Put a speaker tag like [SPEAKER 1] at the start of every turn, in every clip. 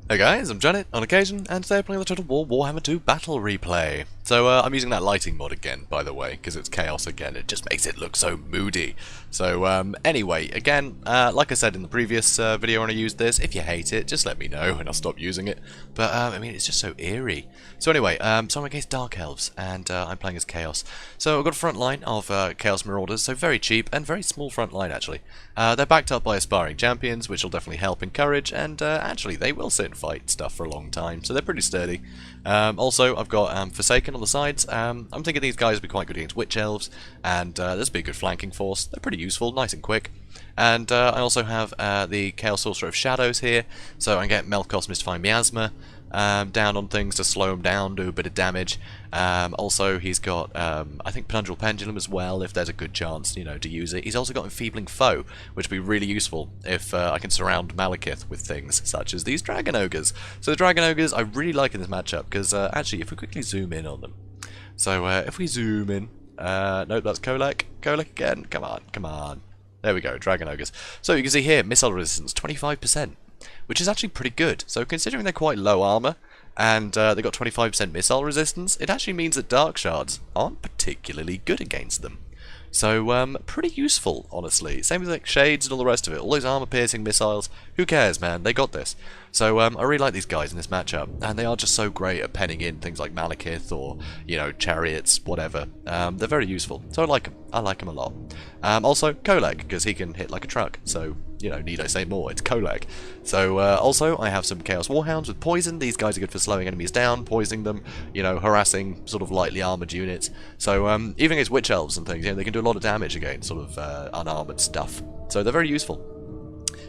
[SPEAKER 1] Hey guys, I'm Janet on occasion, and today I'm playing the Total War Warhammer II Battle Replay. So I'm using that lighting mod again, by the way, because it's chaos again. It just makes it look so moody. So anyway, again, like I said in the previous video when I used this, if you hate it, just let me know and I'll stop using it. But I mean, it's just so eerie. So anyway, so I'm against Dark Elves, and I'm playing as Chaos. So I've got a front line of Chaos Marauders, so very cheap and very small front line actually. They're backed up by aspiring champions, which will definitely help encourage, and actually they will sit and fight stuff for a long time, so they're pretty sturdy. Also, I've got Forsaken on the sides. I'm thinking these guys will be quite good against Witch Elves, and this will be a good flanking force. They're pretty useful, nice and quick. And I also have the Chaos Sorcerer of Shadows here, so I can get Malekith Mystifying Miasma down on things to slow him down, do a bit of damage. Also, he's got, I think, Penundral Pendulum as well, if there's a good chance, you know, to use it. He's also got Enfeebling Foe, which would be really useful if I can surround Malekith with things such as these Dragon Ogres. So the Dragon Ogres I really like in this matchup, because actually, if we quickly zoom in on them. So if we zoom in, nope, that's Kholek. Kholek again, come on, come on. There we go, Dragon Ogres. So you can see here, missile resistance, 25%. Which is actually pretty good. So considering they're quite low armor and they've got 25% missile resistance, it actually means that Dark Shards aren't particularly good against them. So pretty useful, honestly. Same with like Shades and all the rest of it. All those armor-piercing missiles. Who cares, man? They got this. So I really like these guys in this matchup, and they are just so great at penning in things like Malekith or, you know, chariots, whatever. They're very useful. So I like them. I like them a lot. Also, Kholek, because he can hit like a truck. So, you know, need I say more? It's Kholek. So also, I have some Chaos Warhounds with poison. These guys are good for slowing enemies down, poisoning them, you know, harassing sort of lightly armored units. So even against Witch Elves and things, you know, they can do a lot of damage against sort of unarmored stuff. So they're very useful.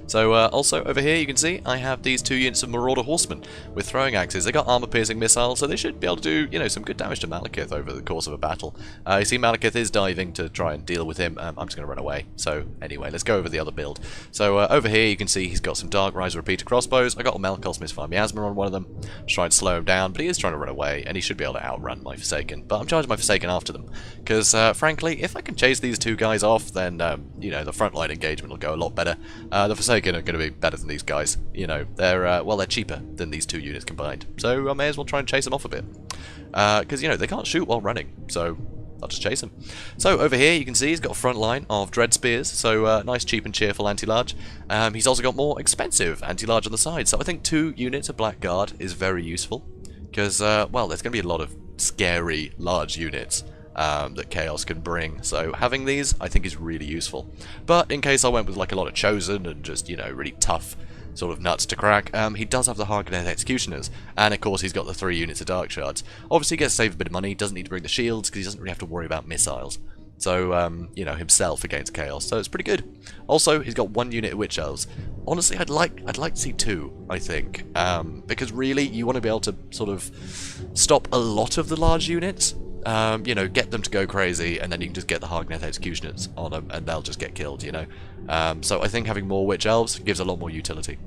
[SPEAKER 1] So also over here you can see I have these two units of Marauder Horsemen with throwing axes. They got armor-piercing missiles, so they should be able to do, you know, some good damage to Malekith over the course of a battle. You see Malekith is diving to try and deal with him. I'm just going to run away. So anyway, let's go over the other build. So over here you can see he's got some Dark Rise Repeater crossbows. I got a Malekith Mystifying Miasma on one of them. Just trying to slow him down, but he is trying to run away, and he should be able to outrun my Forsaken. But I'm charging my Forsaken after them, because frankly, if I can chase these two guys off, then you know, the frontline engagement will go a lot better. The Forsaken are going to be better than these guys. You know, they're well, they're cheaper than these two units combined. So I may as well try and chase them off a bit, because you know they can't shoot while running. So I'll just chase him. So over here you can see he's got a front line of Dread Spears. So nice, cheap and cheerful anti-large. He's also got more expensive anti-large on the side. So I think 2 units of Blackguard is very useful, because well, there's going to be a lot of scary large units that Chaos can bring, so having these I think is really useful. But in case I went with like a lot of Chosen and just, you know, really tough sort of nuts to crack, he does have the Harkonnen Executioners, and of course he's got the 3 units of Dark Shards. Obviously he gets to save a bit of money, doesn't need to bring the shields because he doesn't really have to worry about missiles. So, you know, himself against Chaos, so it's pretty good. Also, he's got 1 unit of Witch Elves. Honestly, I'd like to see 2, I think, because really you want to be able to sort of stop a lot of the large units. You know, get them to go crazy, and then you can just get the Harkonnen Executioners on them, and they'll just get killed, you know. So I think having more Witch Elves gives a lot more utility.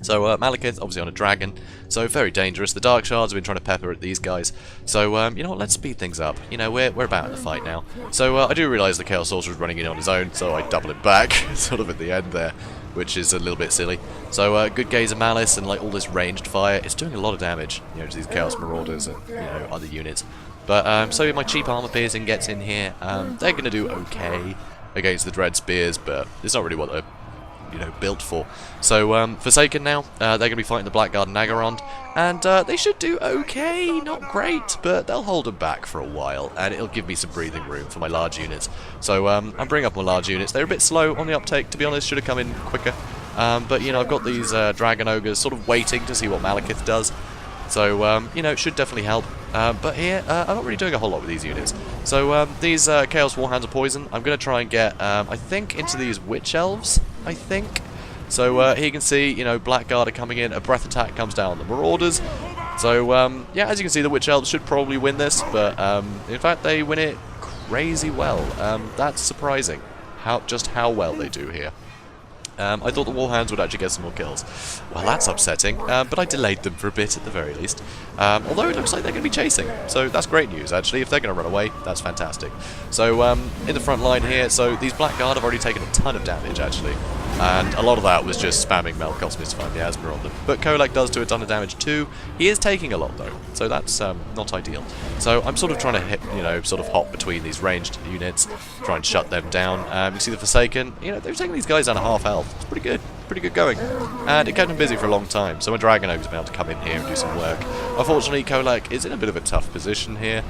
[SPEAKER 1] So Malekith, obviously on a dragon, so very dangerous. The Dark Shards have been trying to pepper at these guys. So, you know what, let's speed things up. You know, we're about in the fight now. So I do realise the Chaos Sorcerer is running in on his own, so I double it back, sort of at the end there, which is a little bit silly. So good Gaze of Malice and like all this ranged fire, it's doing a lot of damage, you know, to these Chaos Marauders and, you know, other units. But so my cheap armor piercing gets in here. They're going to do okay against the Dread Spears, but it's not really what they're, you know, built for. So Forsaken now, they're going to be fighting the Blackguard and Nagarond, and they should do okay, not great, but they'll hold them back for a while, and it'll give me some breathing room for my large units. So I'm bringing up my large units. They're a bit slow on the uptake, to be honest, should have come in quicker. But you know, I've got these Dragon Ogres sort of waiting to see what Malekith does. So, you know, it should definitely help. But here, I'm not really doing a whole lot with these units. So, these Chaos Warhounds of Poison, I'm going to try and get, I think, into these Witch Elves, I think. So, here you can see, you know, Blackguard are coming in, a Breath Attack comes down on the Marauders. So, yeah, as you can see, the Witch Elves should probably win this, but, in fact, they win it crazy well. That's surprising, just how well they do here. I thought the Warhounds would actually get some more kills. Well, that's upsetting, but I delayed them for a bit at the very least. Although it looks like they're going to be chasing, so that's great news actually. If they're going to run away, that's fantastic. So in the front line here, so these Blackguard have already taken a ton of damage actually. And a lot of that was just spamming Malekith's misfire miasma on them. But Kholek does do a ton of damage too. He is taking a lot though, so that's not ideal. So I'm sort of trying to hit, sort of hop between these ranged units, try and shut them down. You see the Forsaken, they've taken these guys down to half health. It's pretty good going. And it kept them busy for a long time, so when Dragon Ogre's been able to come in here and do some work. Unfortunately, Kholek is in a bit of a tough position here.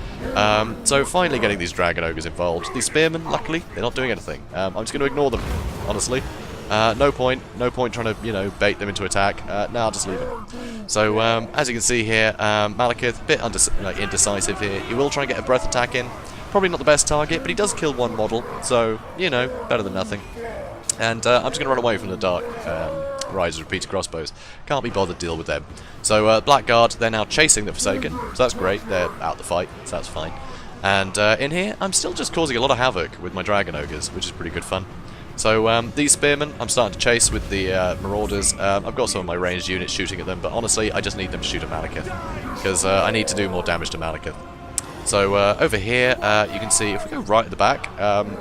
[SPEAKER 1] So finally getting these Dragon Ogres involved. These Spearmen, luckily, they're not doing anything. I'm just going to ignore them, honestly. No point trying to, bait them into attack. No, I'll just leave them. So, as you can see here, Malekith, a bit indecisive here. He will try and get a breath attack in. Probably not the best target, but he does kill one model, so, better than nothing. And I'm just going to run away from the Dark Riders repeater crossbows. Can't be bothered to deal with them. So, Blackguard, they're now chasing the Forsaken, so that's great. They're out the fight, so that's fine. And in here, I'm still just causing a lot of havoc with my Dragon Ogres, which is pretty good fun. So these Spearmen, I'm starting to chase with the Marauders. I've got some of my ranged units shooting at them, but honestly, I just need them to shoot at Malekith, because I need to do more damage to Malekith. So over here, you can see, if we go right at the back,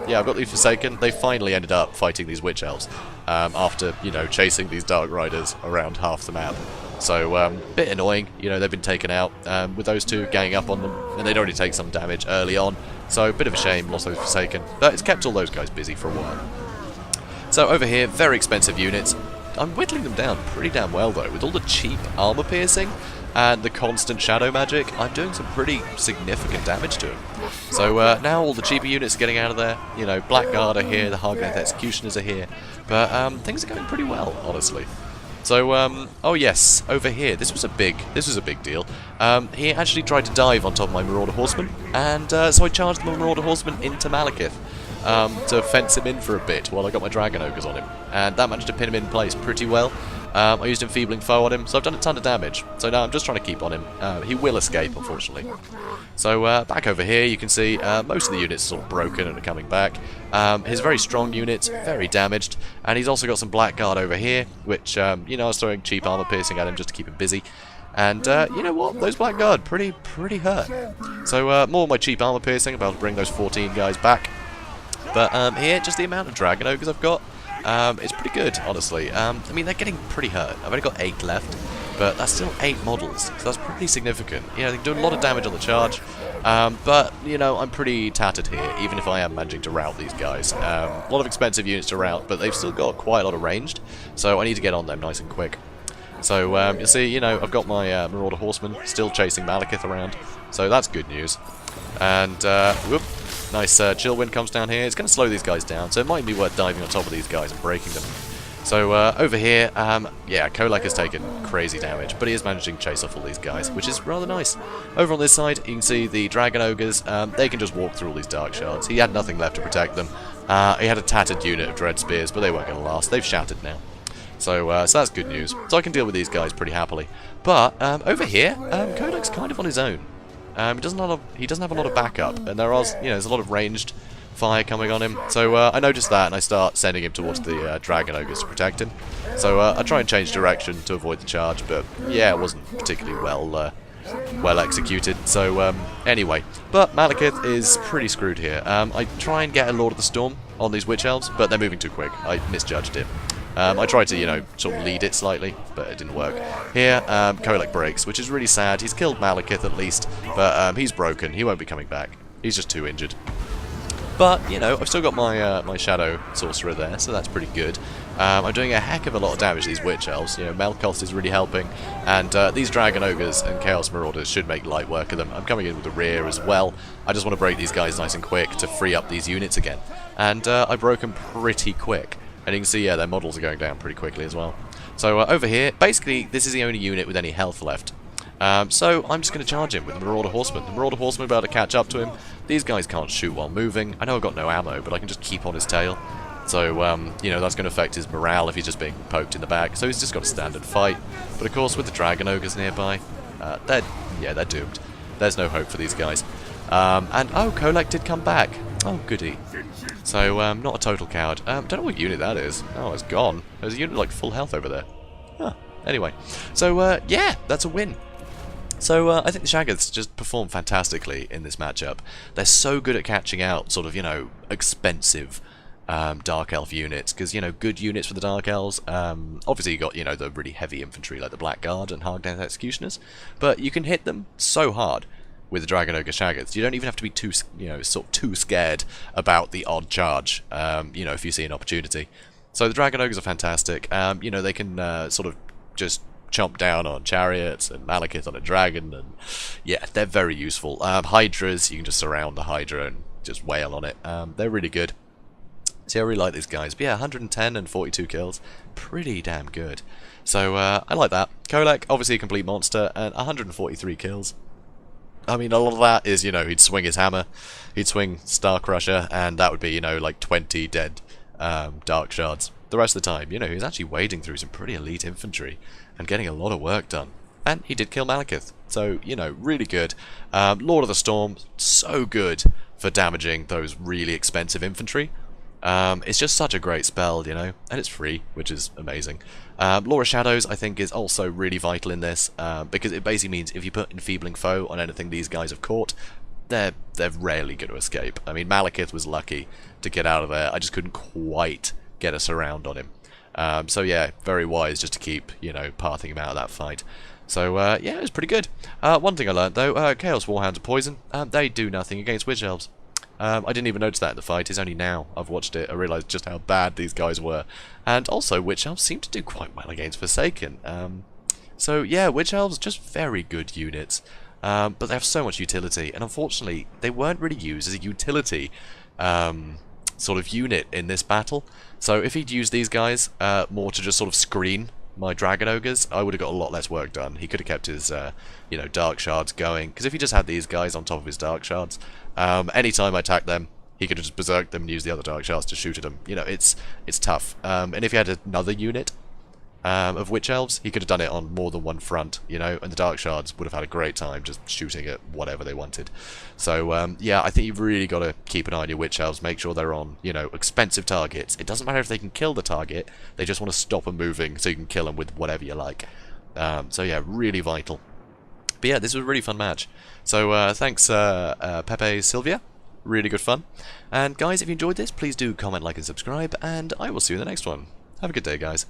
[SPEAKER 1] yeah, I've got these Forsaken. They finally ended up fighting these Witch Elves, after, chasing these Dark Riders around half the map. So, bit annoying, they've been taken out, with those two ganging up on them, and they'd already take some damage early on. So, bit of a shame, lost those Forsaken, but it's kept all those guys busy for a while. So over here, very expensive units. I'm whittling them down pretty damn well though. With all the cheap armor piercing and the constant shadow magic, I'm doing some pretty significant damage to them. So now all the cheaper units are getting out of there. Blackguard are here, the Hargneth Executioners are here. But things are going pretty well, honestly. So, oh yes, over here, this was a big deal. He actually tried to dive on top of my Marauder Horseman, and so I charged my Marauder Horseman into Malekith. To fence him in for a bit while I got my Dragon Ogres on him, and that managed to pin him in place pretty well. I used Enfeebling Foe on him, so I've done a ton of damage. So now I'm just trying to keep on him. He will escape, unfortunately. So back over here, you can see most of the units are sort of broken and are coming back. His very strong units, very damaged, and he's also got some Blackguard over here, which, I was throwing cheap armor piercing at him just to keep him busy. And you know what? Those Blackguard, pretty hurt. So more of my cheap armor piercing, about to bring those 14 guys back. But here, just the amount of Dragon Ogres I've got, it's pretty good, honestly. I mean, they're getting pretty hurt. I've only got 8 left, but that's still 8 models, so that's pretty significant. They can do a lot of damage on the charge, but, I'm pretty tattered here, even if I am managing to rout these guys. A lot of expensive units to rout, but they've still got quite a lot of ranged, so I need to get on them nice and quick. So, you'll see, I've got my Marauder Horseman still chasing Malekith around, so that's good news. And, whoop. Nice chill wind comes down here. It's going to slow these guys down, so it might be worth diving on top of these guys and breaking them. So over here, yeah, Kholek has taken crazy damage, but he is managing to chase off all these guys, which is rather nice. Over on this side, you can see the Dragon Ogres. They can just walk through all these Dark Shards. He had nothing left to protect them. He had a tattered unit of Dread Spears, but they weren't going to last. They've shattered now. So that's good news. So I can deal with these guys pretty happily. But over here, Kholek's kind of on his own. He doesn't have a lot of backup, and there's a lot of ranged fire coming on him. So I noticed that, and I start sending him towards the Dragon Ogres to protect him. So I try and change direction to avoid the charge, but yeah, it wasn't particularly well executed. So anyway, but Malekith is pretty screwed here. I try and get a Lord of the Storm on these Witch Elves, but they're moving too quick. I misjudged it. I tried to, sort of lead it slightly, but it didn't work. Here, Kholek breaks, which is really sad. He's killed Malekith at least, but he's broken. He won't be coming back. He's just too injured. But, I've still got my my Shadow Sorcerer there, so that's pretty good. I'm doing a heck of a lot of damage to these Witch Elves. Malekith is really helping, and these Dragon Ogres and Chaos Marauders should make light work of them. I'm coming in with the rear as well. I just want to break these guys nice and quick to free up these units again. And I broke them pretty quick. And you can see, yeah, their models are going down pretty quickly as well. So over here, basically, this is the only unit with any health left. So I'm just going to charge him with the Marauder Horseman. The Marauder Horseman will be able to catch up to him. These guys can't shoot while moving. I know I've got no ammo, but I can just keep on his tail. So, that's going to affect his morale if he's just being poked in the back. So he's just got a standard fight. But of course, with the Dragon Ogres nearby, they're doomed. There's no hope for these guys. And, oh, Kholek did come back. Oh, goody. So, not a total coward. Don't know what unit that is. Oh, it's gone. There's a unit like full health over there. Huh. Anyway. So, yeah, that's a win. So, I think the Shaggoths just perform fantastically in this matchup. They're so good at catching out sort of, expensive Dark Elf units, because, you know, good units for the Dark Elves. Obviously, you got, you know, the really heavy infantry like the Black Guard and Hard Death Executioners, but you can hit them so hard with the Dragon Ogre Shaggoths. You don't even have to be too, you know, sort of too scared about the odd charge, you know, if you see an opportunity. So the Dragon Ogres are fantastic. You know, they can sort of just chomp down on chariots and Malekith on a dragon, and yeah, they're very useful. Hydras, you can just surround the Hydra and just wail on it. They're really good. See, I really like these guys. But yeah, 110 and 42 kills, pretty damn good. So I like that. Kholek, obviously a complete monster, and 143 kills. I mean, a lot of that is, you know, he'd swing his hammer, he'd swing Star Crusher, and that would be, you know, like 20 dead Dark Shards. The rest of the time, you know, he was actually wading through some pretty elite infantry and getting a lot of work done. And he did kill Malekith, so, you know, really good. Lord of the Storm, so good for damaging those really expensive infantry. It's just such a great spell, you know, and it's free, which is amazing. Law of Shadows, I think, is also really vital in this, because it basically means if you put Enfeebling Foe on anything these guys have caught, they're rarely going to escape. I mean, Malekith was lucky to get out of there. I just couldn't quite get a surround on him. So yeah, very wise just to keep, you know, pathing him out of that fight. So yeah, it was pretty good. One thing I learned though, Chaos Warhounds are poison. They do nothing against Witch Elves. I didn't even notice that in the fight. It's only now I've watched it I realised just how bad these guys were. And also, Witch Elves seem to do quite well against Forsaken. So yeah, Witch Elves, just very good units. But they have so much utility, and unfortunately, they weren't really used as a utility sort of unit in this battle. So if he'd used these guys more to just sort of screen my Dragon Ogres, I would have got a lot less work done. He could have kept his, you know, Dark Shards going, because if he just had these guys on top of his Dark Shards, anytime I attacked them, he could have just berserked them and used the other Dark Shards to shoot at them. You know, it's tough. And if he had another unit of Witch Elves, he could have done it on more than one front, you know, and the Dark Shards would have had a great time just shooting at whatever they wanted. So, yeah, I think you've really got to keep an eye on your Witch Elves, make sure they're on, you know, expensive targets. It doesn't matter if they can kill the target, they just want to stop them moving so you can kill them with whatever you like. So, yeah, really vital. But yeah, this was a really fun match. So, thanks, Pepe Sylvia. Really good fun. And guys, if you enjoyed this, please do comment, like, and subscribe, and I will see you in the next one. Have a good day, guys.